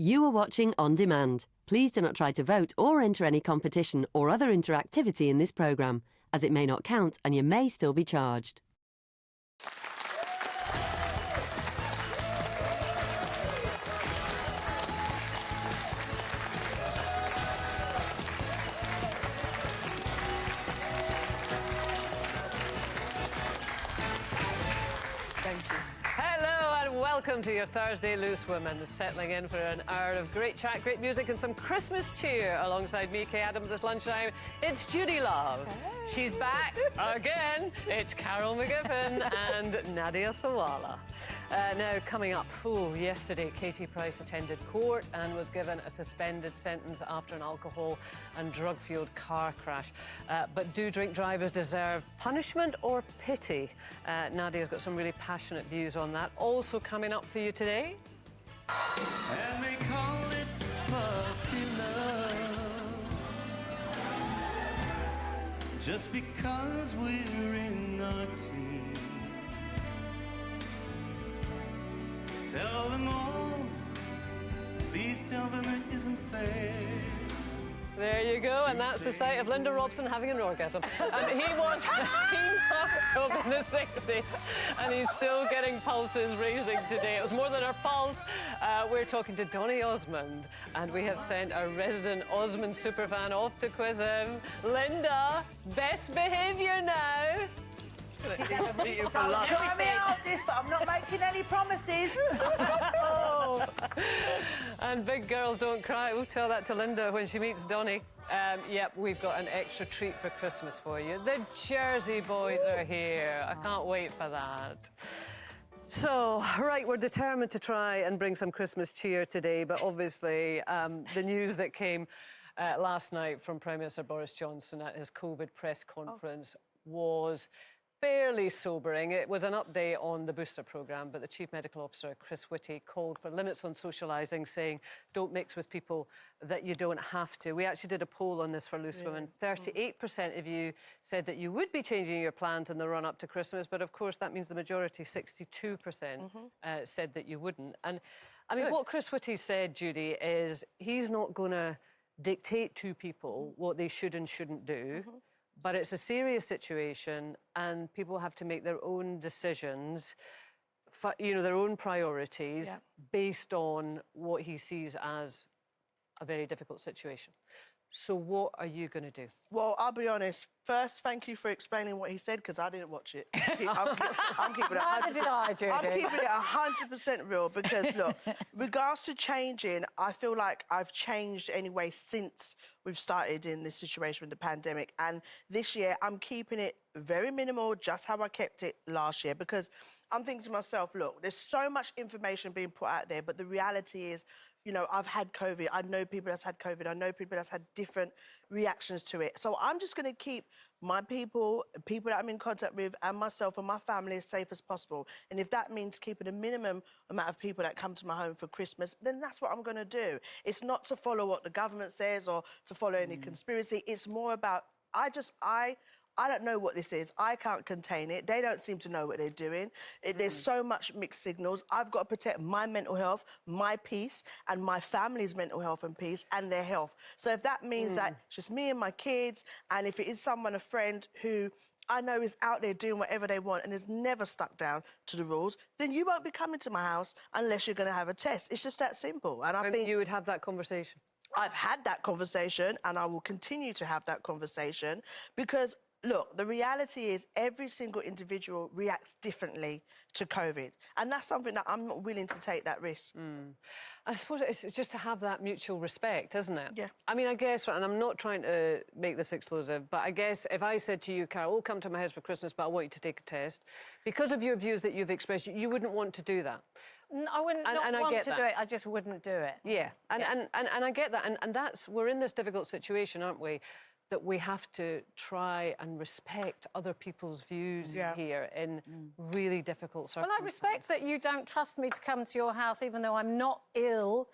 You are watching On Demand. Please do not try to vote or enter any competition or other interactivity in this programme, as it may not count and you may still be charged. Welcome to your Thursday Loose Women, settling in for an hour of great chat, great music and some Christmas cheer alongside me, Kay Adams, this lunchtime. It's Judy Love. Hey. She's back again. It's Carol McGiffin and Nadia Sawalha. Now, coming up, yesterday Katie Price attended court and was given a suspended sentence after an alcohol and drug-fueled car crash. But do drink drivers deserve punishment or pity? Nadia's got some really passionate views on that. Also coming up for you today. And they call it puppy love, just because we're in our teens. Tell them all, please tell them it isn't fair. There you go, and that's the sight of Linda Robson having an orgasm. He was a teen pop in the 60s, and he's still getting pulses racing today. It was more than our pulse. We're talking to Donny Osmond, and we have sent our resident Osmond superfan off to quiz him. Linda, best behaviour now. I'm trying my hardest, but I'm not making any promises. And big girls don't cry. We'll tell that to Linda when she meets Donny. Yep, we've got an extra treat for Christmas for you. The Jersey Boys are here. I can't wait for that. So, right, we're determined to try and bring some Christmas cheer today, but obviously the news that came last night from Prime Minister Boris Johnson at his COVID press conference was fairly sobering. It was an update on the booster programme, but the Chief Medical Officer, Chris Whitty, called for limits on socialising, saying don't mix with people that you don't have to. We actually did a poll on this for Loose Women. 38% of you said that you would be changing your plans in the run-up to Christmas, but of course that means the majority, 62%, said that you wouldn't. And I mean, what Chris Whitty said, Judy, is he's not going to dictate to people what they should and shouldn't do. But it's a serious situation and people have to make their own decisions, you know, their own priorities based on what he sees as a very difficult situation. So what are you going to do? Well, I'll be honest. First, thank you for explaining what he said, because I didn't watch it. I'm keeping it 100%. Did I, Judy? I'm keeping it 100% real, because, look, regards to changing, I feel like I've changed anyway since we've started in this situation with the pandemic. And this year, I'm keeping it very minimal, just how I kept it last year, because I'm thinking to myself, look, there's so much information being put out there, but the reality is, you know, I've had COVID. I know people that's had COVID. I know people that's had different reactions to it. So I'm just going to keep my people that I'm in contact with, and myself and my family as safe as possible. And if that means keeping a minimum amount of people that come to my home for Christmas, then that's what I'm going to do. It's not to follow what the government says or to follow any conspiracy. It's more about, I don't know what this is. I can't contain it. They don't seem to know what they're doing. There's so much mixed signals. I've got to protect my mental health, my peace, and my family's mental health and peace, and their health. So if that means that it's just me and my kids, and if it is someone, a friend, who I know is out there doing whatever they want and is never stuck down to the rules, then you won't be coming to my house unless you're going to have a test. It's just that simple. And I think you would have that conversation. I've had that conversation, and I will continue to have that conversation, because look, the reality is every single individual reacts differently to COVID. And that's something that I'm not willing to take that risk. I suppose it's just to have that mutual respect, isn't it? Yeah. I mean, I guess, and I'm not trying to make this explosive, but I guess if I said to you, Carol, oh, come to my house for Christmas, but I want you to take a test, because of your views that you've expressed, you wouldn't want to do that. No, I wouldn't want to do it, I just wouldn't do it. Yeah, and I get that, and that's, we're in this difficult situation, aren't we? That we have to try and respect other people's views here in really difficult circumstances. Well, I respect that you don't trust me to come to your house, even though I'm not ill,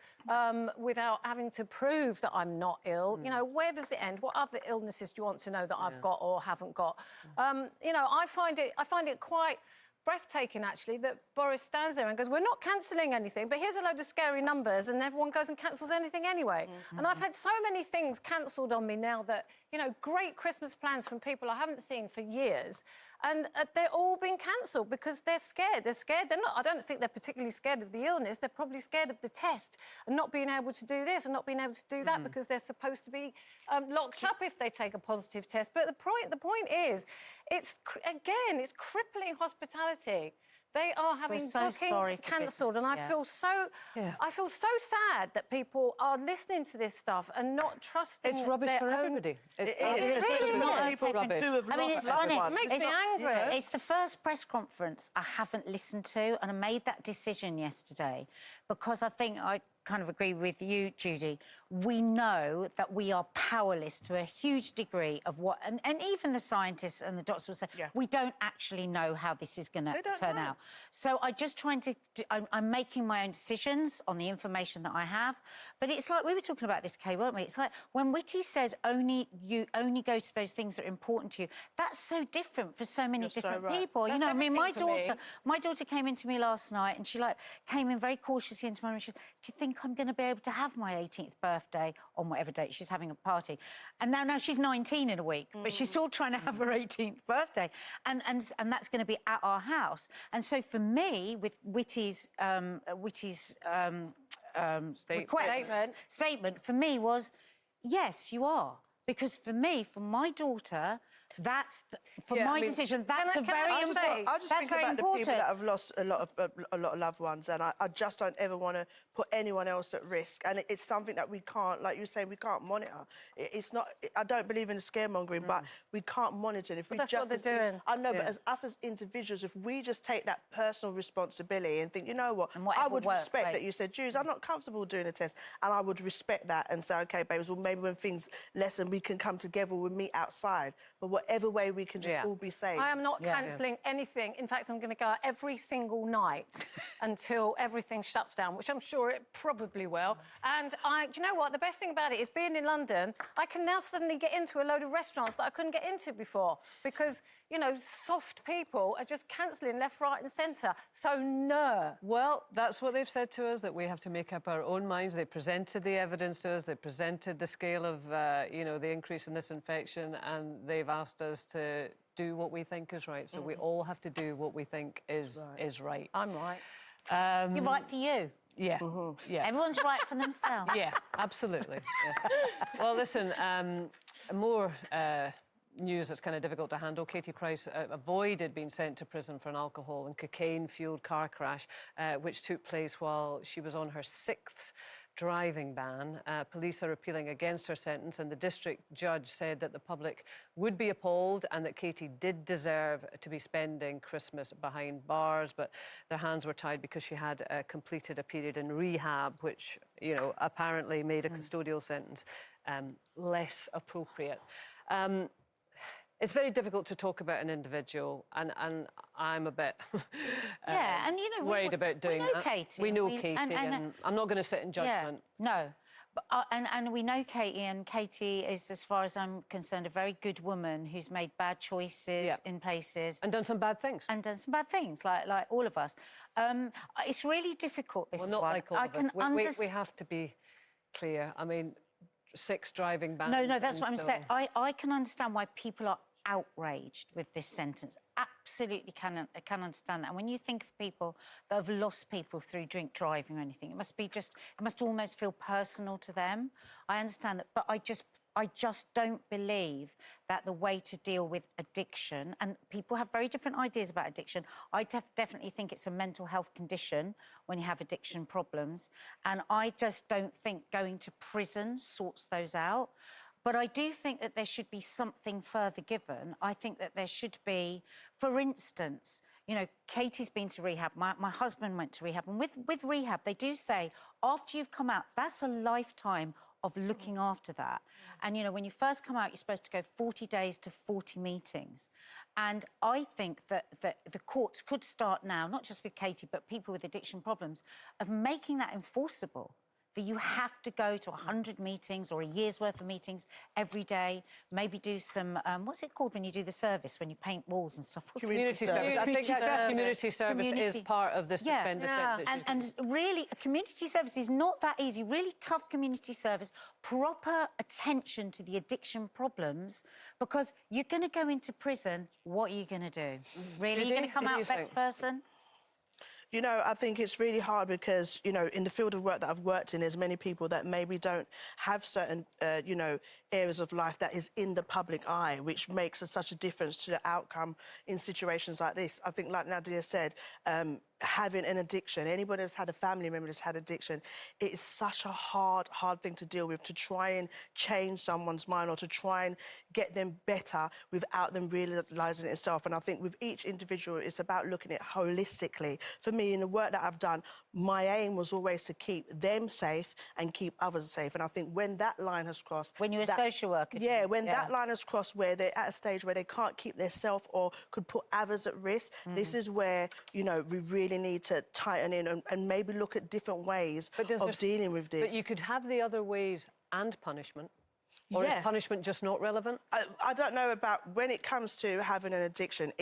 without having to prove that I'm not ill. You know, where does it end? What other illnesses do you want to know that I've got or haven't got? You know, I find it quite breathtaking, actually, that Boris stands there and goes, we're not cancelling anything, but here's a load of scary numbers, and everyone goes and cancels anything anyway. And I've had so many things cancelled on me now that, you know, great Christmas plans from people I haven't seen for years, and they're all being cancelled because they're scared. They're scared. They're not. I don't think they're particularly scared of the illness. They're probably scared of the test and not being able to do this and not being able to do that because they're supposed to be locked up if they take a positive test. But the point is, it's crippling hospitality. They are having bookings cancelled, and I feel so sad that people are listening to this stuff and not trusting. It's rubbish for everybody. It is. People rubbish. I mean, it's funny. It makes me angry. It's the first press conference I haven't listened to, and I made that decision yesterday because I think I kind of agree with you, Judy. We know that we are powerless to a huge degree of what... And even the scientists and the doctors will say, we don't actually know how this is going to turn out. So I'm just trying to... I'm making my own decisions on the information that I have. But it's like... We were talking about this, Kay, weren't we? It's like when Whitty says you only go to those things that are important to you, that's so different for so many different people. That's, you know, I mean, my me. daughter came into me last night and she, like, came in very cautiously into my room and she said, do you think I'm going to be able to have my 18th birthday on whatever date she's having a party? And now she's 19 in a week, but she's still trying to have her 18th birthday. And that's going to be at our house. And so for me, with Whitty's statement for me was, yes, you are. Because for me, for my daughter... decision. That's very important. I just think about the people that have lost a lot of loved ones, and I just don't ever want to put anyone else at risk. And it's something that we can't, like you're saying, we can't monitor. It's not. I don't believe in the scaremongering, but we can't monitor it. If we that's just what they're doing. I know, but as us as individuals, if we just take that personal responsibility and think, you know what, I would respect that you said, Jews, I'm not comfortable doing a test, and I would respect that and say, OK, babies, well, maybe when things lessen, we can come together, we'll meet outside. But whatever way we can just all be safe. I am not cancelling anything. In fact, I'm going to go out every single night until everything shuts down, which I'm sure it probably will. And do you know what? The best thing about it is being in London, I can now suddenly get into a load of restaurants that I couldn't get into before because, you know, soft people are just cancelling left, right and centre. So, no. Well, that's what they've said to us, that we have to make up our own minds. They presented the evidence to us. They presented the scale of, you know, the increase in this infection, and they've asked us to do what we think is right. So we all have to do what we think is right. I'm right. You're right for you. Yeah. Yeah. Everyone's right for themselves. Yeah, absolutely. Yeah. Well, listen, more news that's kind of difficult to handle. Katie Price avoided being sent to prison for an alcohol and cocaine-fueled car crash, which took place while she was on her 6th driving ban. Police are appealing against her sentence, and the district judge said that the public would be appalled and that Katie did deserve to be spending Christmas behind bars, but their hands were tied because she had completed a period in rehab, which, you know, apparently made a custodial sentence less appropriate. It's very difficult to talk about an individual, and I'm a bit and you know, worried about doing that. Katie. We know Katie, and I'm not going to sit in judgment. Yeah, no. But, and we know Katie, and Katie is, as far as I'm concerned, a very good woman who's made bad choices in places. And done some bad things. And done some bad things, like all of us. It's really difficult, this well, not one. like all of us. We have to be clear. I mean, 6 driving bans. No, that's what I'm saying. I can understand why people are outraged with this sentence. Absolutely can understand that. And when you think of people that have lost people through drink driving or anything, it must almost feel personal to them. I understand that, but I just don't believe that the way to deal with addiction, and people have very different ideas about addiction. I definitely think it's a mental health condition when you have addiction problems, and I just don't think going to prison sorts those out. But I do think that there should be something further given. I think that there should be, for instance, you know, Katie's been to rehab, my husband went to rehab, and with rehab, they do say, after you've come out, that's a lifetime of looking after that. And, you know, when you first come out, you're supposed to go 40 days to 40 meetings. And I think that the courts could start now, not just with Katie, but people with addiction problems, of making that enforceable. that you have to go to 100 meetings or a year's worth of meetings every day, maybe do some, what's it called when you do the service, when you paint walls and stuff? Community service. I think community service is part of the suspended sentence. And really, community service is not that easy. Really tough community service, proper attention to the addiction problems, because you're going to go into prison, what are you going to do? Really? You're going to come out a better person? You know, I think it's really hard because, you know, in the field of work that I've worked in, there's many people that maybe don't have certain, you know, areas of life that is in the public eye, which makes such a difference to the outcome in situations like this. I think, like Nadia said, having an addiction, anybody that's had a family member that's had addiction, it is such a hard thing to deal with, to try and change someone's mind or to try and get them better without them realising it itself. And I think with each individual, it's about looking at it holistically. For me, in the work that I've done, my aim was always to keep them safe and keep others safe. And I think when that line has crossed... When you're a social worker. Yeah, when that line has crossed where they're at a stage where they can't keep themselves or could put others at risk, this is where, you know, we really need to tighten in and maybe look at different ways of dealing with this. But you could have the other ways and punishment. Or is punishment just not relevant? I don't know about when it comes to having an addiction.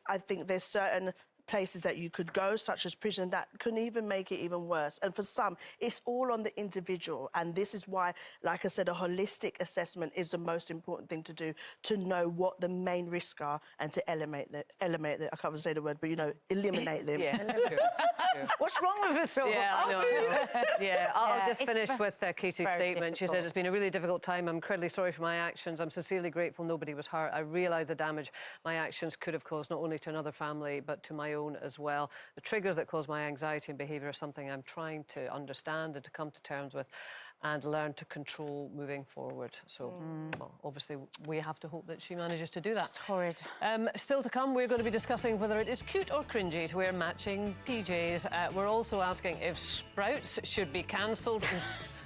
I think there's certain places that you could go, such as prison, that can even make it even worse. And for some, it's all on the individual. And this is why, like I said, a holistic assessment is the most important thing to do, to know what the main risks are and to eliminate them. I can't even say the word, but, you know, eliminate them. What's wrong with us all? Yeah, I know. I'll just finish with Casey's statement. She said, it's been a really difficult time. I'm incredibly sorry for my actions. I'm sincerely grateful nobody was hurt. I realise the damage my actions could have caused not only to another family, but to my own as well. The triggers that cause my anxiety and behaviour are something I'm trying to understand and to come to terms with and learn to control moving forward. So, well, obviously, we have to hope that she manages to do that. It's horrid. Still to come, we're going to be discussing whether it is cute or cringy to wear matching PJs. We're also asking if Sprouts should be cancelled.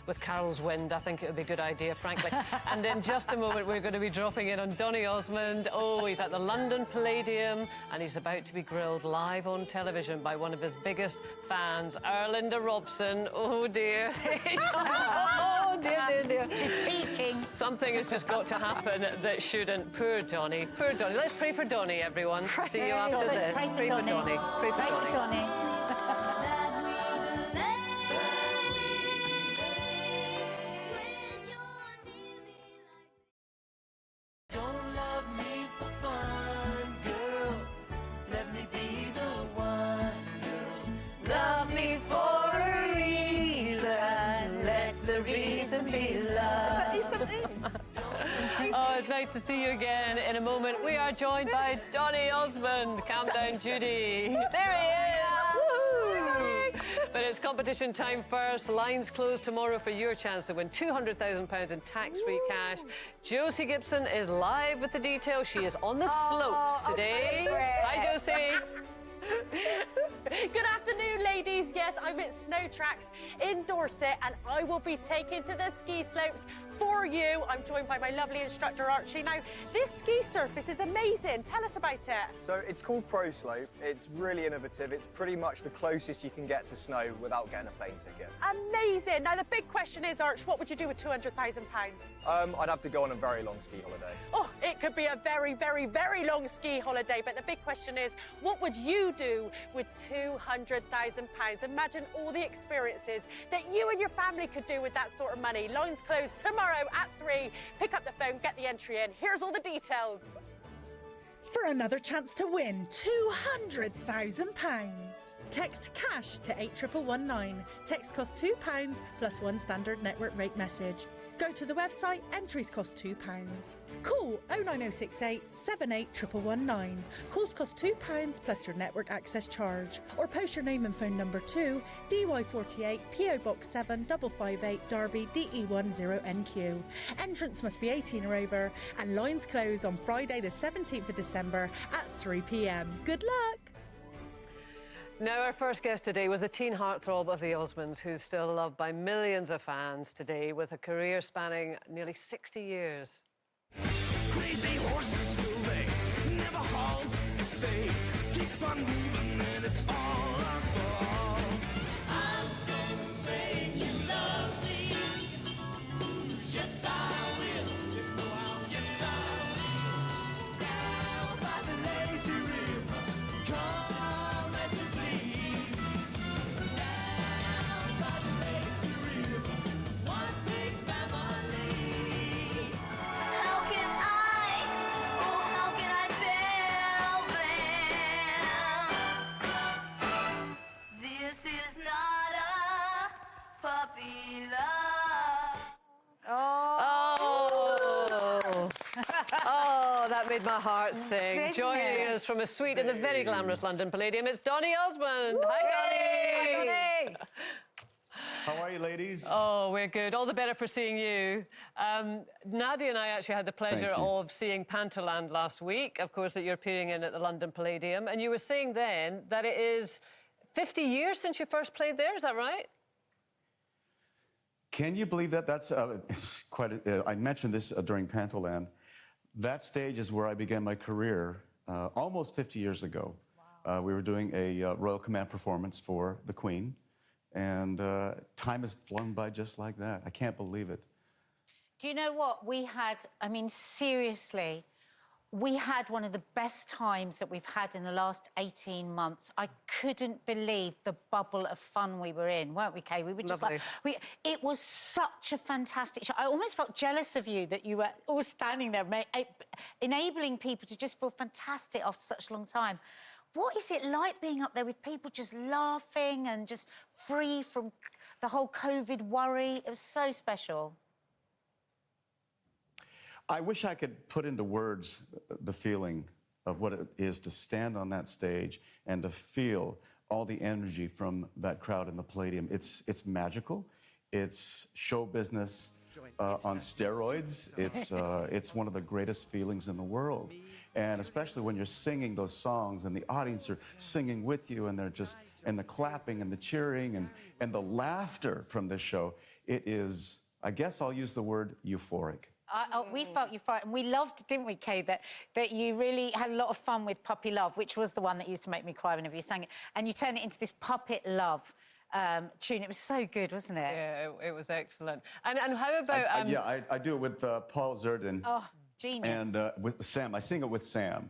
With Carol's wind, I think it would be a good idea, frankly. And in just a moment, we're going to be dropping in on Donny Osmond. Oh, he's at the London Palladium, and he's about to be grilled live on television by one of his biggest fans, Erlinda Robson. Oh, dear. Oh, dear. She's peeking. Something has just got to happen that shouldn't. Poor Donny. Poor Donny. Let's pray for Donny, everyone. See you after this. Pray for Donny. Pray for Donny. Oh, it's nice to see you again. In a moment, we are joined by Donny Osmond. Calm down, Judy. There he is! Woohoo! But it's competition time first. Lines close tomorrow for your chance to win £200,000 in tax-free cash. Josie Gibson is live with the details. She is on the slopes today. Hi, Josie. Good afternoon, ladies. Yes, I'm at Snow Tracks in Dorset and I will be taken to the ski slopes for you. I'm joined by my lovely instructor, Archie. Now, this ski surface is amazing. Tell us about it. So it's called Pro Slope. It's really innovative. It's pretty much the closest you can get to snow without getting a plane ticket. Amazing. Now, the big question is, Arch, what would you do with £200,000? I'd have to go on a very long ski holiday. Oh, it could be a very, very, very long ski holiday. But the big question is, what would you do with £200,000? Imagine all the experiences that you and your family could do with that sort of money. Lines closed tomorrow at 3. Pick up the phone, get the entry in. Here's all the details. For another chance to win £200,000. Text cash to 81119. Text costs £2 plus one standard network rate message. Go to the website, entries cost £2. Call 09068 781119. Calls cost £2 plus your network access charge. Or post your name and phone number to DY48 PO Box 7558 Derby DE10NQ. Entrance must be 18 or over and lines close on Friday the 17th of December at 3 p.m. Good luck! Now, our first guest today was the teen heartthrob of the Osmonds, who's still loved by millions of fans today, with a career spanning nearly 60 years. Crazy horses, will they never halt? They keep on moving and it's all our fault. I'm gonna make you love That made my heart sing. Joining us from a suite in the very glamorous London Palladium, it's Donny Osmond. Hi, Donny. Hi, Donny. How are you, ladies? Oh, we're good. All the better for seeing you. Nadia and I actually had the pleasure of seeing Pantoland last week, of course, that you're appearing in at the London Palladium. And you were saying then that it is 50 years since you first played there, is that right? Can you believe that? That's it's quite. I mentioned this during Pantoland. That stage is where I began my career almost 50 years ago. Wow. We were doing a Royal Command performance for the Queen, and time has flown by just like that. I can't believe it. Do you know what? We had, I mean, seriously, we had one of the best times that we've had in the last 18 months. I couldn't believe the bubble of fun we were in, weren't we, Kay? We were just Lovely. like, it was such a fantastic show. I almost felt jealous of you that you were all standing there, enabling people to just feel fantastic after such a long time. What is it like being up there with people just laughing and just free from the whole COVID worry? It was so special. I wish I could put into words the feeling of what it is to stand on that stage and to feel all the energy from that crowd in the Palladium. It's magical. It's show business on steroids. It's one of the greatest feelings in the world. And especially when you're singing those songs and the audience are singing with you and they're just, and the clapping and the cheering and the laughter from this show, it is, I guess I'll use the word euphoric. We felt euphoric, and we loved, didn't we, Kay, that you really had a lot of fun with Puppy Love, which was the one that used to make me cry whenever you sang it, and you turned it into this Puppet Love tune. It was so good, wasn't it? Yeah, it was excellent. And how about... Yeah, I do it with Paul Zerdin. Oh, genius. And with Sam. I sing it with Sam.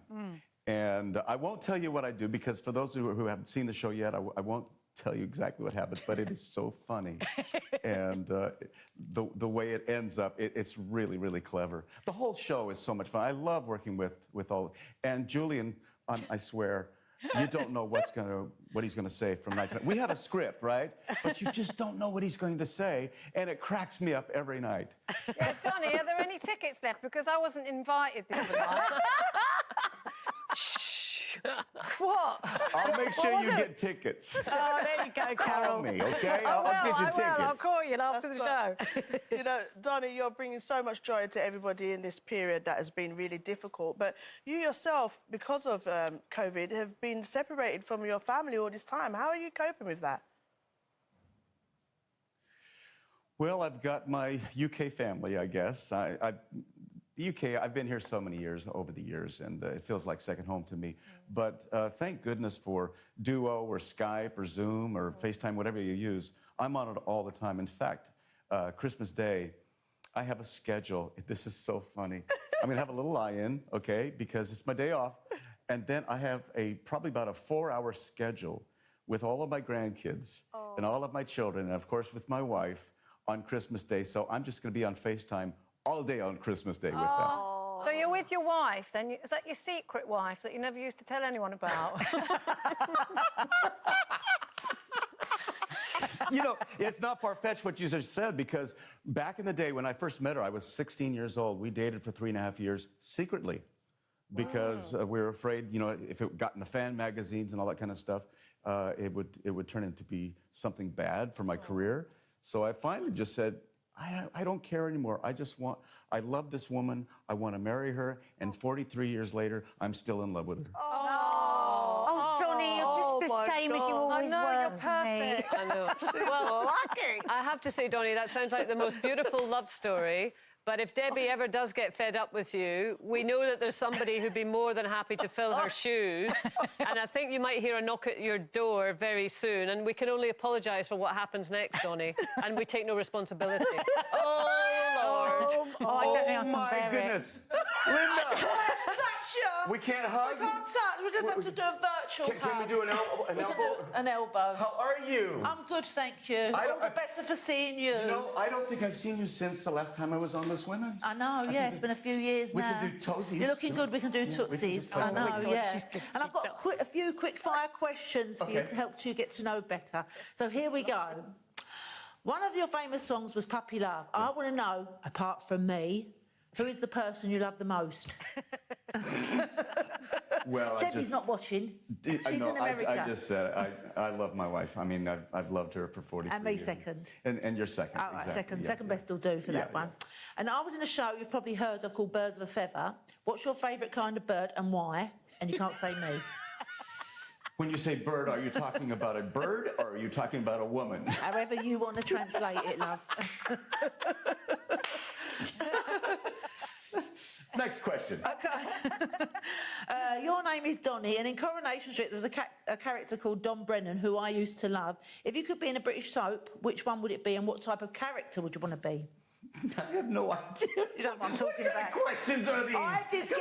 And I won't tell you what I do, because for those who haven't seen the show yet, I won't tell you exactly what happens, but it is so funny. And the way it ends up, it's really, really clever. The whole show is so much fun. I love working with all. And Julian, I swear, you don't know what he's gonna say from night to night. We have a script, right? But you just don't know what he's going to say, and it cracks me up every night. Yeah, Donny, are there any tickets left? Because I wasn't invited the other night. What? I'll make sure you get tickets. Oh, there you go, Carol. Call me, okay? I'll get you tickets. I'll call you after the show. You know, Donny, you're bringing so much joy to everybody in this period that has been really difficult. But you yourself, because of COVID, have been separated from your family all this time. How are you coping with that? Well, I've got my UK family, I guess. The UK, I've been here so many years, over the years, and it feels like second home to me. But thank goodness for Duo or Skype or Zoom or FaceTime, whatever you use. I'm on it all the time. In fact, Christmas Day, I have a schedule. This is so funny. I'm gonna have a little lie-in, okay, because it's my day off. And then I have probably about a 4-hour schedule with all of my grandkids and all of my children, and of course with my wife on Christmas Day. So I'm just gonna be on FaceTime all day on Christmas Day with them. So you're with your wife, then? Is that your secret wife that you never used to tell anyone about? You know, it's not far-fetched what you just said, because back in the day when I first met her, I was 16 years old. We dated for 3.5 years secretly because we were afraid, you know, if it got in the fan magazines and all that kind of stuff, it would turn into be something bad for my career. So I finally just said, I don't care anymore. I love this woman. I want to marry her. And 43 years later, I'm still in love with her. Oh, Donny, you're just the same as you always were. You're perfect. I know. Well, I have to say, Donny, that sounds like the most beautiful love story. But if Debbie ever does get fed up with you, we know that there's somebody who'd be more than happy to fill her shoes. And I think you might hear a knock at your door very soon. And we can only apologise for what happens next, Donny. And we take no responsibility. Oh, Lord. I don't think I can my bear goodness. Linda! Touch you. We can't hug? We can't touch. We just have to do a virtual Can we hug. do an elbow? An elbow. How are you? I'm good, thank you. All the better for seeing you. You know, I don't think I've seen you since the last time I was on This Women. I know, yeah, it's been a few years we now. We can do toesies. You're looking good, we can do tootsies. I know, yeah. And I've got a few quick-fire questions for you to help you get to know better. So here we go. One of your famous songs was Puppy Love. I want to know, apart from me, Who is the person you love the most? Well, Debbie's not watching. She's in America. I just said it. I love my wife. I mean, I've loved her for 43 years. And me second. And you're second. All right, exactly. second. Yeah, Second yeah. best will do for that one. And I was in a show you've probably heard of called Birds of a Feather. What's your favourite kind of bird and why? And you can't say me. When you say bird, are you talking about a bird or are you talking about a woman? However you want to translate it, love. Next question. Okay. Your name is Donny, and in Coronation Street there was a character called Don Brennan who I used to love. If you could be in a British soap, which one would it be, and what type of character would you want to be? I have no idea. You don't know what I'm talking about. What questions are these? I didn't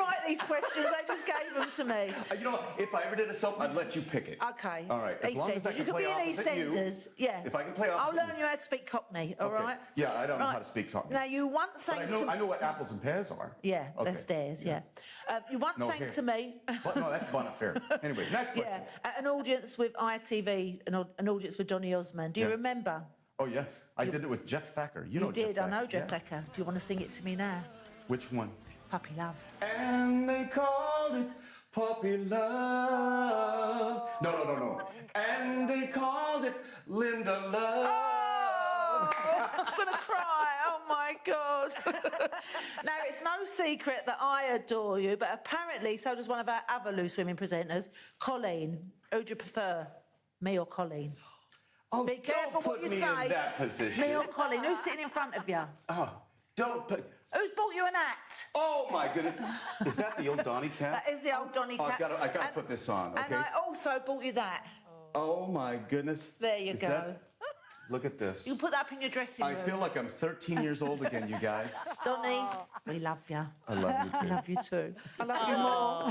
write these questions. They just gave them to me. You know, if I ever did a soap, I'd let you pick it. Okay. All right. As long as I You can could play be in opposite you. EastEnders. Yeah. If I can play opposite I'll learn you how to speak Cockney. All Okay. right. Yeah, I don't know how to speak Cockney. Now you once sang But I know what apples and pears are. Yeah, Okay. they're stairs. Yeah. You once No sang hair. to me. What? No, that's Bon Affair. Anyway, next question. Yeah, at an audience with ITV, an audience with Donny Osmond. Do you Yeah. remember? Oh, yes. I did it with Jeff Thacker. You know did. Jeff I know Thacker, Jeff yeah. Thacker. Do you want to sing it to me now? Which one? Puppy Love. And they called it puppy love. No. And they called it Linda Love. Oh, I'm going to cry. Oh, my God. Now, it's no secret that I adore you, but apparently so does one of our other Loose Women presenters, Colleen. Who do you prefer, me or Colleen? Oh, Be careful don't put what you me say. in that position. Me or Colleen? Who's sitting in front of you? Oh, don't put... Who's bought you an act? Oh, my goodness. Is that the old Donny cat? That is the old Donny cat. I've got to put this on, okay? And I also bought you that. Oh, my goodness. There you go. Look at this. You can put that up in your dressing room. I feel like I'm 13 years old again, you guys. Donny, we love you. I love you, too. I love you, too. I love you more.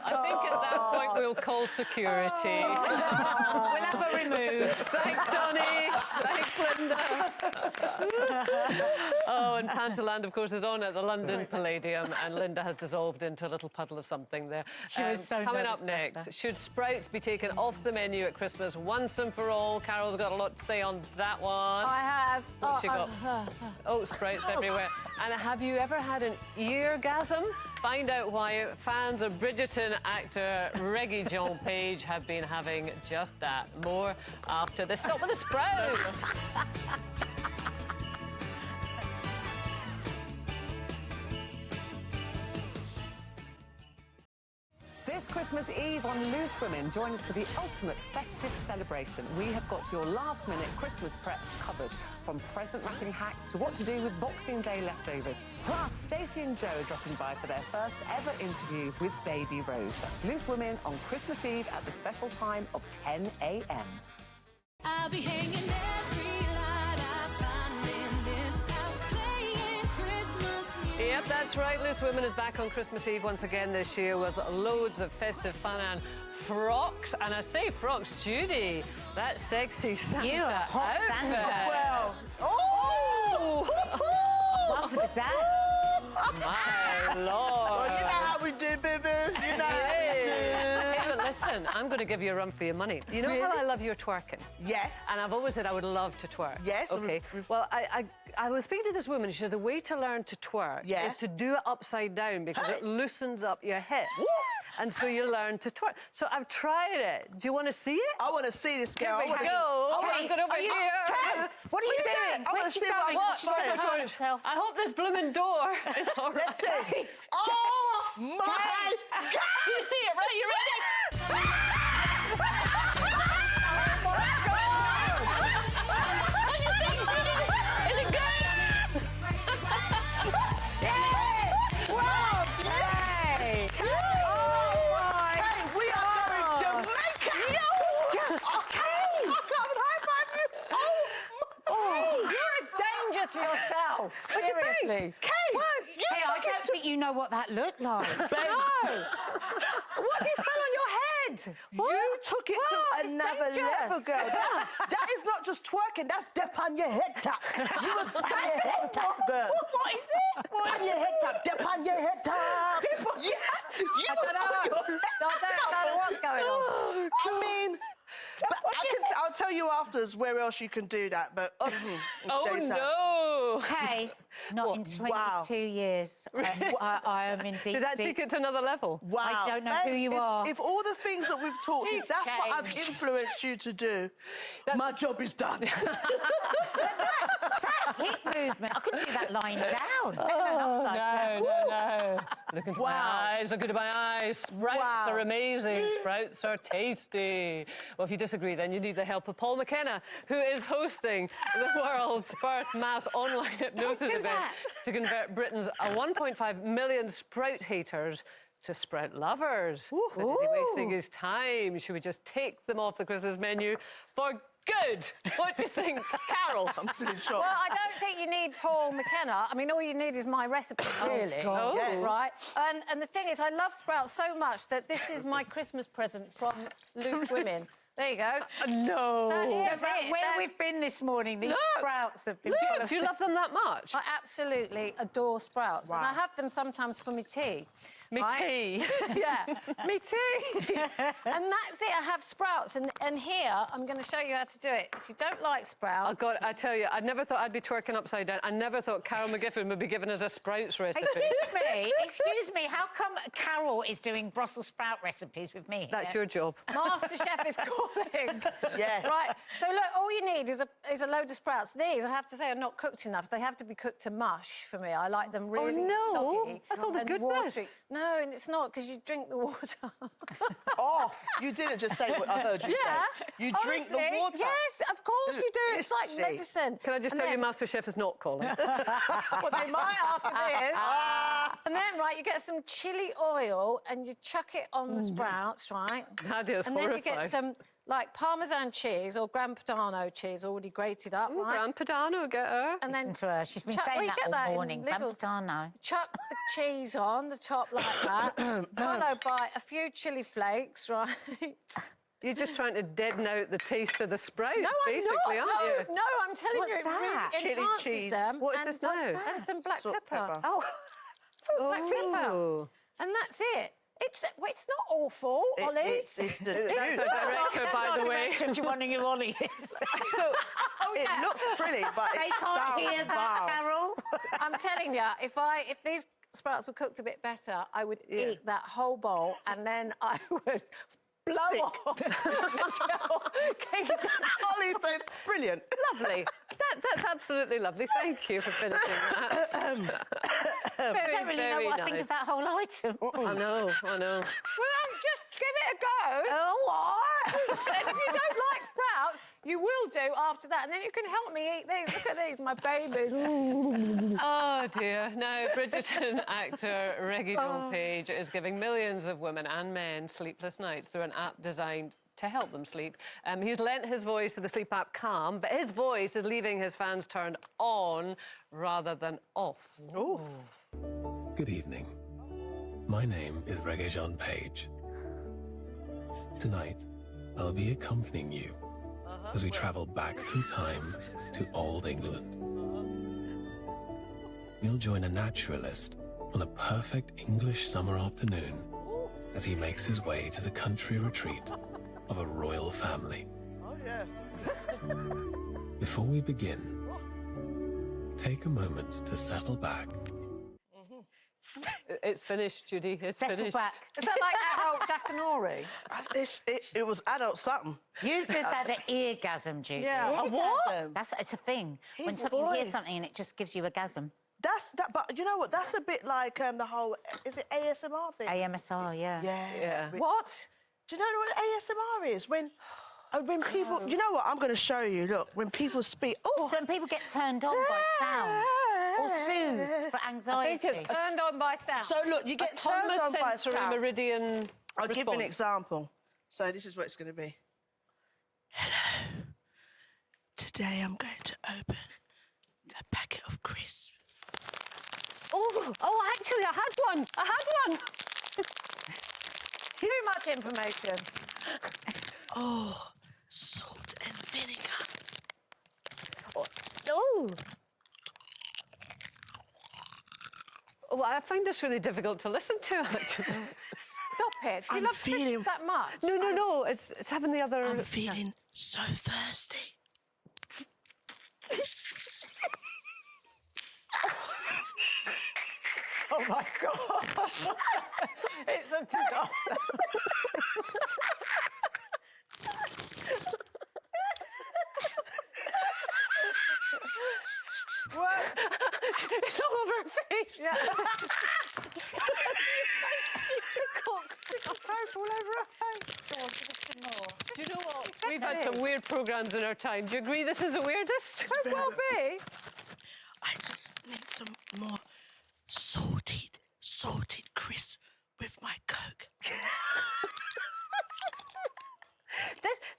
I think at that point we'll call security. We'll have her removed. Thanks, Donny. Thanks, Linda. Oh, and Pantaland, of course, is on at the London Palladium, and Linda has dissolved into a little puddle of something there. She was so Coming nervous up next, should sprouts be taken off the menu at Christmas once and for all? Carol's got a lot to say on that one. I have. What's she got? Oh, sprouts everywhere. And have you ever had an eargasm? Find out why fans of Bridgerton actor Reggie John Page have been having just that. More after this. Stop with the sprouts! This Christmas Eve on Loose Women, join us for the ultimate festive celebration. We have got your last-minute Christmas prep covered, from present wrapping hacks to what to do with Boxing Day leftovers. Plus, Stacey and Joe dropping by for their first ever interview with Baby Rose. That's Loose Women on Christmas Eve at the special time of 10 a.m. I'll be hanging every light I find in this house, playing Christmas music. Yep, that's right. Loose Women is back on Christmas Eve once again this year with loads of festive fun and frocks. And I say frocks, Judy, that sexy Santa You are hot outfit. Santa. Well, One for the dad. My Lord. well, you know how we do, baby. You know how we do. Hey, but listen, I'm going to give you a run for your money. You know how I love your twerking? Yes. And I've always said I would love to twerk. Yes. Okay. Well, I was speaking to this woman. She said the way to learn to twerk Yeah. is to do it upside down because it loosens up your hips. Woo! And so you learn to twerk. So I've tried it. Do you want to see it? I want to see this girl. Here we go. I'm going over here. What are you doing? I want Where's to she see if I going? What? She's gonna hurt herself. I hope this blooming door is all right. Let's see. Oh, my God. You see it, right? You ready? What do you think, Judy? Is it good? Hey! Hey, we are going to Jamaica! Hey! I can't high-five you! Oh, You're a danger to yourself. Seriously. Kate! Hey, I don't think you know what that looked like. No! What? You fell on your head. You took it What? to It's another dangerous. level, girl. That is not just twerking, that's dip on your head top. You was on your head top, girl. What is it? On your head top, dip on your head top. Yeah, you I don't know. I don't know what's going on. I mean, but I'll tell you afterwards where else you can do that, but... Oh, daytime. no! Hey, not in 22 years. I am indeed. Did that take it to another level? Wow. I don't know who you are. If all the things that we've taught you, She's that's what I've changed. influenced you to do, my job is done. That hip movement, I couldn't do that lying down. No. Look into Wow. my eyes, look into my eyes. Sprouts Wow. are amazing. Sprouts are tasty. Well, if you disagree, then you need the help of Paul McKenna, who is hosting the world's first mass online hypnosis event to convert Britain's 1.5 million sprout haters to sprout lovers. But is he wasting his time? Should we just take them off the Christmas menu for good? What do you think, Carol? I'm still in shock. Well, I don't think you need Paul McKenna. I mean, all you need is my recipe, really. God. Yeah. Right? And the thing is, I love sprouts so much that this is my Christmas present from Loose Women. There you go. No. That is it. Where That's- we've been this morning, these sprouts have been... Do you love them that much? I absolutely adore sprouts. And Wow. I have them sometimes for my tea. Me tea. Yeah, me too. And that's it. I have sprouts, and here I'm going to show you how to do it. If you don't like sprouts, Oh, God, I tell you, I never thought I'd be twerking upside down. I never thought Carol McGiffin would be giving us a sprouts recipe. Excuse me, how come Carol is doing Brussels sprout recipes with me? That's your job. Master Chef is calling. Yeah. Right. So look, all you need is a load of sprouts. These, I have to say, are not cooked enough. They have to be cooked to mush for me. I like them really no. soggy. That's all the and goodness. watery. No, and it's not because you drink the water. Oh, you didn't just say what I heard you say. You drink the honestly, water. Yes, of course you do. It's like She. medicine. Can I just And tell you, then- Master Chef is not calling. Well, they might after this. And then, right, you get some chili oil and you chuck it on the sprouts, right? Nadia's and then you horrified. get some, like, Parmesan cheese or Gran Padano cheese already grated up, right? Gran Padano, get her. And then Listen to her. She's been Chuck- saying well, you that get all that in morning. little- Vampitano. chuck the cheese on the top like that, followed by a few chili flakes, right? You're just trying to deaden out the taste of the sprouts, No, I'm basically, not. aren't you? No, I'm telling What's you, it that? really Chili enhances cheese. them. What is and this now? And some black Salt, pepper. pepper. Oh, black pepper. Ooh. And that's it. It's not awful, Ollie. It's the That's juice. our director, by the way. If you're wondering who Ollie is. So, It looks pretty, but They it can't sounds hear that, wow. Carol. I'm telling you, if these sprouts were cooked a bit better, I would eat that whole bowl and then I would blow off. Ollie said, brilliant. lovely. That's absolutely lovely. Thank you for finishing that. I don't really know what I think nice. of that whole item. I know. Well, just give it a go. Oh, what? And if you don't like sprouts, you will do after that. And then you can help me eat these. Look at these, my babies. Oh, dear. Now, Bridgerton actor Reggie John Page is giving millions of women and men sleepless nights through an app designed to help them sleep. He's lent his voice to the sleep app Calm, but his voice is leaving his fans turned on rather than off. Oh. Good evening. My name is Reggae Page. Tonight, I'll be accompanying you as we travel back through time to Old England. We'll join a naturalist on a perfect English summer afternoon as he makes his way to the country retreat of a royal family. Oh, yeah. Before we begin, take a moment to settle back. It's finished, Judy. It's Settle finished. back. Is that like adult Jackanory? It was adult something. You've just had an eargasm, Judy. Yeah. A what? It's a thing. When His you hear voice. something and it just gives you a gasm. That's that, but you know what? That's a bit like the whole. Is it ASMR thing? AMSR, yeah. Yeah. What? Do you know what ASMR is? When people, you know what? I'm going to show you. Look, when people speak. Oh, So when people get turned on by sound or soothed for I anxiety. think it's Turned on by sound. so look, you get turned on by sensory sound. meridian I'll give you an response. example. So this is what it's going to be. Hello. Today I'm going to open a packet of crisps. Oh, actually, I had one. Too much information. Oh, salt and vinegar. Oh. Oh, I find this really difficult to listen to, actually. Stop it. Do you I'm love feeling- Christmas that much? No. It's having the other. I'm feeling so thirsty. Oh my God. It's a disaster. What? It's all over her face. Yeah. all over her face. Go on, give us some more. Do you know what? We've had some weird programmes in our time. Do you agree this is the weirdest? Could well be. I just need some more salted crisp with my Coke.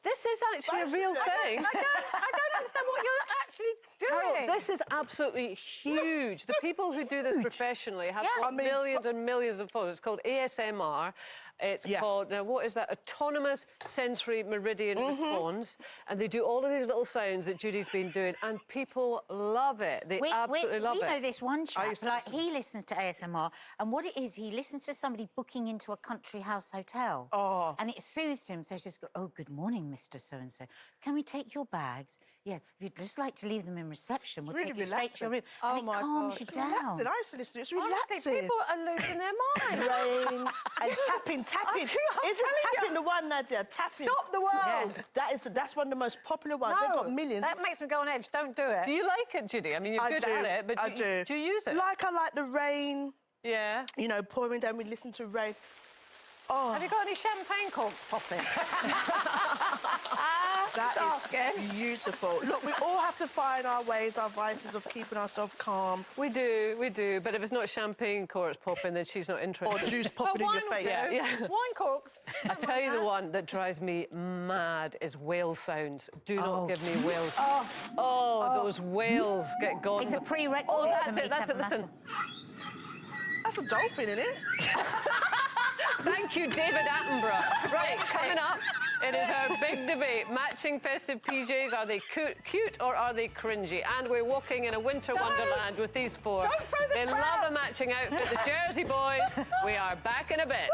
This is actually a real thing. I don't understand what you're actually doing. This is absolutely huge. The people who do this professionally have got millions and millions of followers. It's called ASMR. It's called, now what is that? Autonomous Sensory Meridian Response. And they do all of these little sounds that Judy's been doing, and people love it. They absolutely love it. We know this one chap, like, he listens to ASMR, and what it is, he listens to somebody booking into a country house hotel. Oh. And it soothes him, so he says, oh, good morning, Mr. So-and-so. Can we take your bags? Yeah, if you'd just like to leave them in reception, we'll take you straight to your room. Oh, and my it calms you It's down. relaxing. I used to listen to it. It's Honestly, relaxing. people are losing their minds. Rain and tapping. I'm Isn't telling tapping you. the one, Nadia? Tapping. Stop the world. Yeah, that's one of the most popular ones. They've got millions. That makes me go on edge. Don't do it. Do you like it, Judy? I mean, you're good at it, but do you use it? I like the rain. Yeah. You know, pouring down. We listen to rain. Oh. Have you got any champagne corks popping? That is beautiful. Look, we all have to find our ways, our vices of keeping ourselves calm. We do. But if it's not champagne corks popping, then she's not interested. Or juice popping in your face. Yeah. Wine corks. I tell you the one that drives me mad is whale sounds. Do not give me whales. Those whales get gone. It's a prerequisite. Oh, for me to that's have it. a Listen. That's a dolphin, isn't it? Thank you, David Attenborough. Right, coming up, it is our big debate. Matching festive PJs, are they cute or are they cringy? And we're walking in a winter wonderland with these four. Don't throw the They crowd. love a matching outfit. The Jersey Boys. We are back in a bit.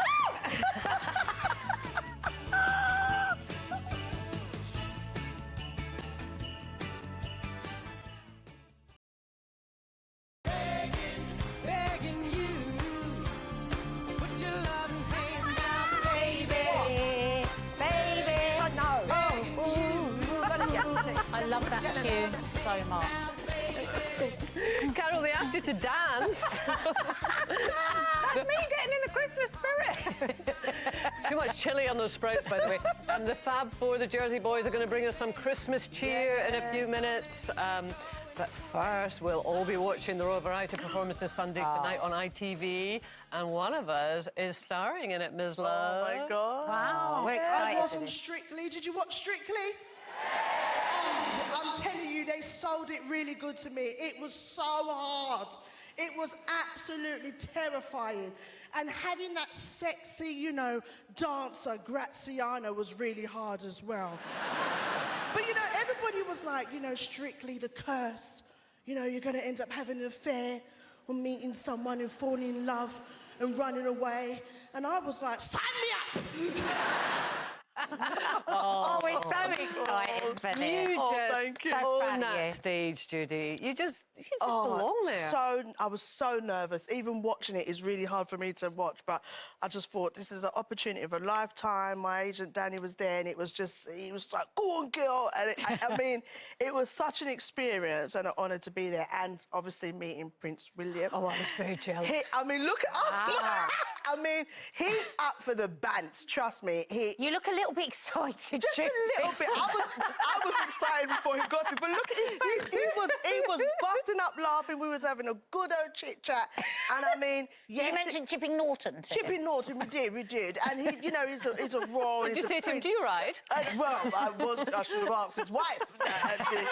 I love that tune so much. Carol, they asked you to dance. That's me getting in the Christmas spirit. Too much chilli on those sprouts, by the way. And the Fab Four, the Jersey Boys, are going to bring us some Christmas cheer in a few minutes. But first, we'll all be watching the Royal Variety Performances Sunday tonight on ITV. And one of us is starring in it, Ms. Love. Oh, my God. Wow, we're excited. I wasn't Strictly. Did you watch Strictly? Oh, I'm telling you, they sold it really good to me. It was so hard. It was absolutely terrifying. And having that sexy, you know, dancer, Graziano, was really hard as well. But, you know, everybody was like, you know, Strictly, the curse. You know, you're going to end up having an affair or meeting someone and falling in love and running away. And I was like, sign me up! Oh, we're so excited for this. You just thank you. So own proud of that you. stage, Judy. You just belong there. I was so nervous. Even watching it is really hard for me to watch, but I just thought this is an opportunity of a lifetime. My agent Danny was there, and he was like, "Go on, girl!" And I mean, it was such an experience and an honour to be there, and obviously meeting Prince William. Oh, I was very jealous. I mean, look at. I mean, he's up for the bants. Trust me. You look a little bit excited. Just a little bit. I was excited before he got to, but look at his face. He was busting up laughing. We was having a good old chit chat, and I mean, yes, You mentioned Chipping Norton. Chipping Norton, we did, and he, you know, he's a raw. Did you say to him, "Do you ride?" Well, I should have asked his wife. Actually.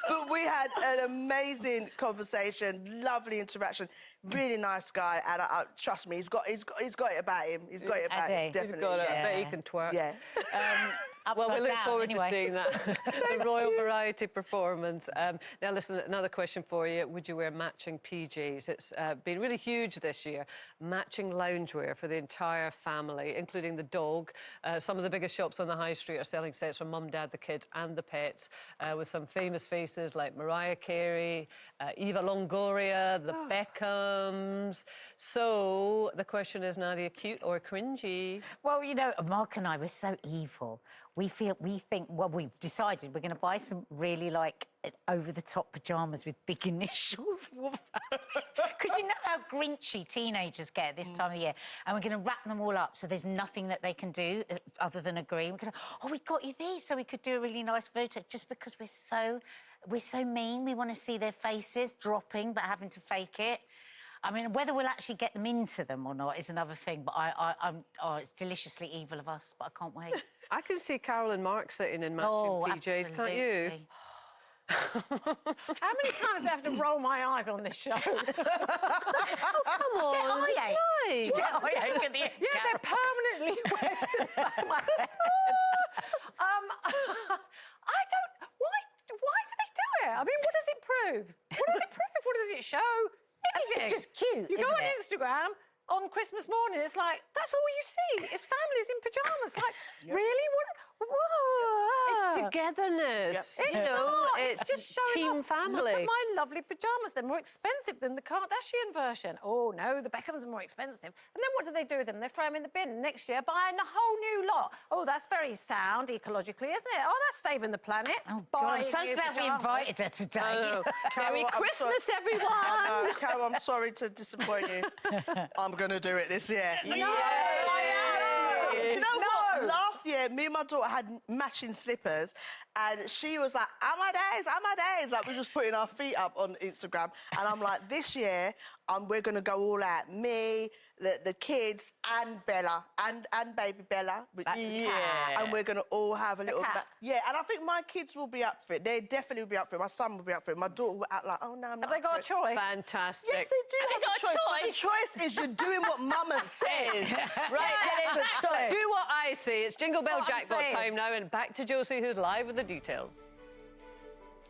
But we had an amazing conversation, lovely interaction. Really nice guy, and trust me, he's got it about him. He's got it about him, definitely. He's got it. I bet he can twerk. Yeah. Well, we Upside look down, forward anyway. to seeing that. The Royal Variety performance. Now, listen, another question for you. Would you wear matching PJs? It's been really huge this year. Matching loungewear for the entire family, including the dog. Some of the biggest shops on the high street are selling sets for mum, dad, the kids and the pets, with some famous faces like Mariah Carey, Eva Longoria, the Beckhams. So the question is, Nadia, cute or cringy? Well, you know, Mark and I were so evil. We think, well, we've decided we're going to buy some really, like, over-the-top pyjamas with big initials. Because you know how grinchy teenagers get this time of year. And we're going to wrap them all up so there's nothing that they can do other than agree. We're going to, oh, we got you these so we could do a really nice photo, just because we're so mean. We want to see their faces dropping but having to fake it. I mean, whether we'll actually get them into them or not is another thing, but it's deliciously evil of us, but I can't wait. I can see Carol and Mark sitting in matching PJs, absolutely. can't you? How many times do I have to roll my eyes on this show? Oh, come on. Get eye-ache. Nice. Get eye-ache at the end. Yeah, they're permanently wet to the back of my head. I don't... Why do they do it? I mean, what does it prove? What does it prove? What does it show? Anything. It's just cute, You go isn't on it? Instagram on Christmas morning, it's like, that's all you see. It's families in pyjamas. Like, really? Whoa. It's togetherness. It's You know, not. it's just showing team off. family. Look at my lovely pyjamas. They're more expensive than the Kardashian version. Oh, no, the Beckhams are more expensive. And then what do they do with them? They throw them in the bin. Next year, buying a whole new lot. Oh, that's very sound ecologically, isn't it? Oh, that's saving the planet. Oh, God, I'm Buying so new glad we pyjamas. invited her today. Merry Christmas, everyone. Carol, I'm sorry to disappoint you. I'm going to do it this year. No, You know what? Last year, me and my daughter had matching slippers, and she was like, "Oh my days!" Like we're just putting our feet up on Instagram, and I'm like, "This year, we're gonna go all out. Me, the kids, and Bella, and baby Bella, which is the cat, and we're gonna all have a little yeah." And I think my kids will be up for it. They definitely will be up for it. My son will be up for it. My daughter will act like, "Oh no, I'm not." Have they got a choice? Fantastic. Yes, they do have a choice. But the choice is you're doing what Mama says. Right, That's the choice. do what I see. It's Jingle Bell What I'm Jackpot saying. time now, and back to Josie, who's live with the details.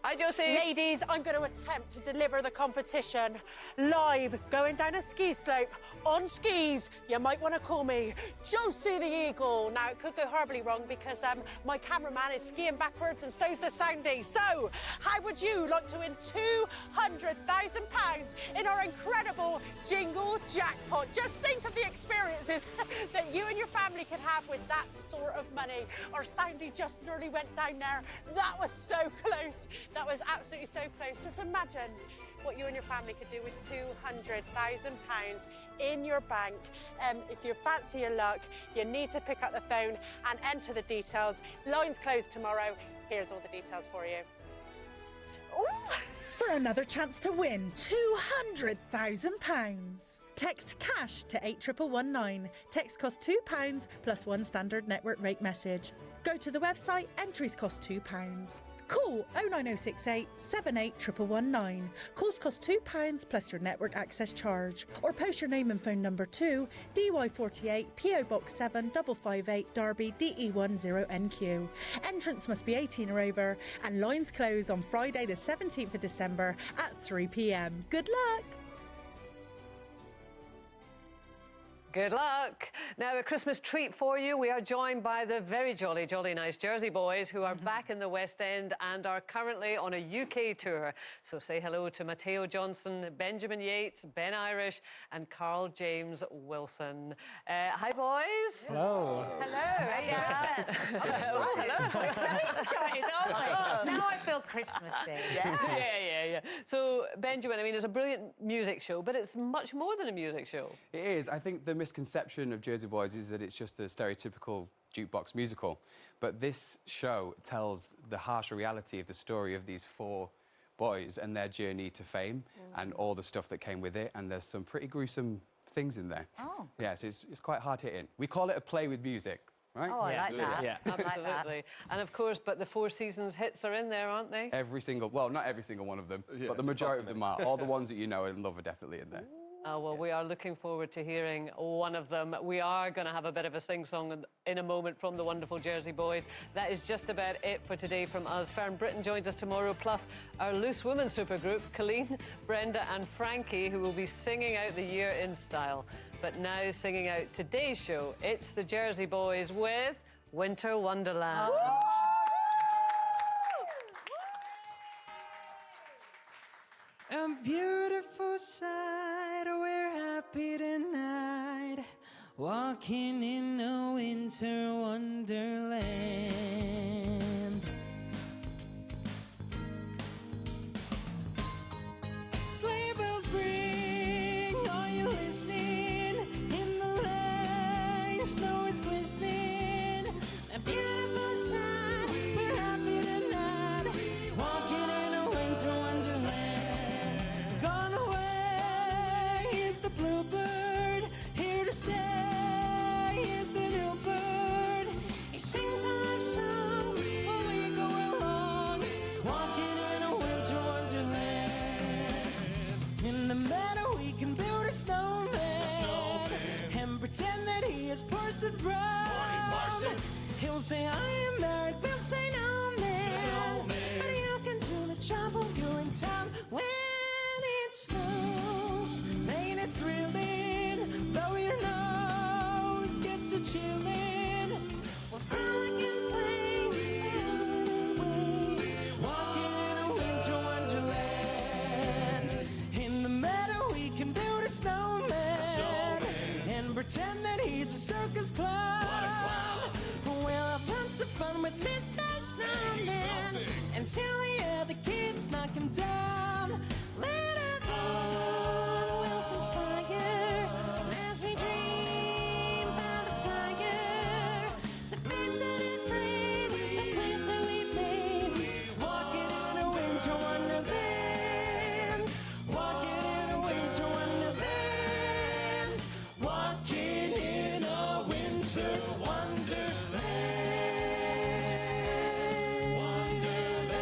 Hi, Josie. Ladies, I'm going to attempt to deliver the competition live, going down a ski slope on skis. You might want to call me Josie the Eagle. Now, it could go horribly wrong because my cameraman is skiing backwards and so's the soundy. So, how would you like to win £200,000 in our incredible Jingle jackpot? Just think of the experiences that you and your family could have with that sort of money. Our soundy just nearly went down there. That was so close. That was absolutely so close. Just imagine what you and your family could do with £200,000 in your bank. If you fancy your luck, you need to pick up the phone and enter the details. Lines closed tomorrow. Here's all the details for you. Ooh. For another chance to win £200,000. Text CASH to 81119. Text costs £2 plus one standard network rate message. Go to the website, entries cost £2. Call 09068 781119. Calls cost £2 plus your network access charge. Or post your name and phone number to DY48 PO Box 7 558 Derby DE10NQ. Entrance must be 18 or over, and lines close on Friday the 17th of December at 3 p.m. Good luck! Good luck. Now, a Christmas treat for you. We are joined by the very jolly nice Jersey boys who are back in the West End and are currently on a UK tour. So say hello to Matteo Johnson, Benjamin Yates, Ben Irish and Carl James Wilson. Hi, boys. Hello. Hello. Hello. We're so excited, aren't we? Now I feel Christmassy. Yeah. So, Benjamin, I mean, it's a brilliant music show, but it's much more than a music show. It is. I think the misconception of Jersey Boys is that it's just a stereotypical jukebox musical. But this show tells the harsher reality of the story of these four boys and their journey to fame and all the stuff that came with it. And there's some pretty gruesome things in there. Oh. Yes, it's quite hard-hitting. We call it a play with music. Right? Oh, I like that. Yeah. Absolutely. And of course, but the Four Seasons hits are in there, aren't they? Every single, well, not every single one of them, but the majority of them are. All the ones that you know and love are definitely in there. Well, we are looking forward to hearing one of them. We are going to have a bit of a sing-song in a moment from the wonderful Jersey Boys. That is just about it for today from us. Fern Britton joins us tomorrow, plus our Loose Women supergroup, Colleen, Brenda and Frankie, who will be singing out the year in style. But now singing out today's show, it's the Jersey Boys with Winter Wonderland. A beautiful sight, we're happy tonight, walking in a winter wonderland. Sleigh bells ring, are you listening? In the lane, snow is glistening. A beautiful sight, we're happy tonight, walking in a winter wonderland. Gone away is the bluebird, here to stay is the new bird. He sings a love song while we go along, walking in a winter wonderland. In the meadow we can build a snowman, and pretend that he is Parson Brown. He'll say I am married, we'll say no man, but you can do the job while you're in town. When it snows, ain't it thrilling? Though your nose gets a chillin', we're frolicking, playing away, walking in a winter wonderland. In the meadow we can build a snowman, and pretend that he's a circus clown. We'll have lots of fun with Mr. Snowman until the other kids knock him down. Let it all will conspire as we dream by the fire to visit and free the place that we made. Walking in a winter wonderland, walking in a winter wonderland, walking in a winter wonderland. Wonderland.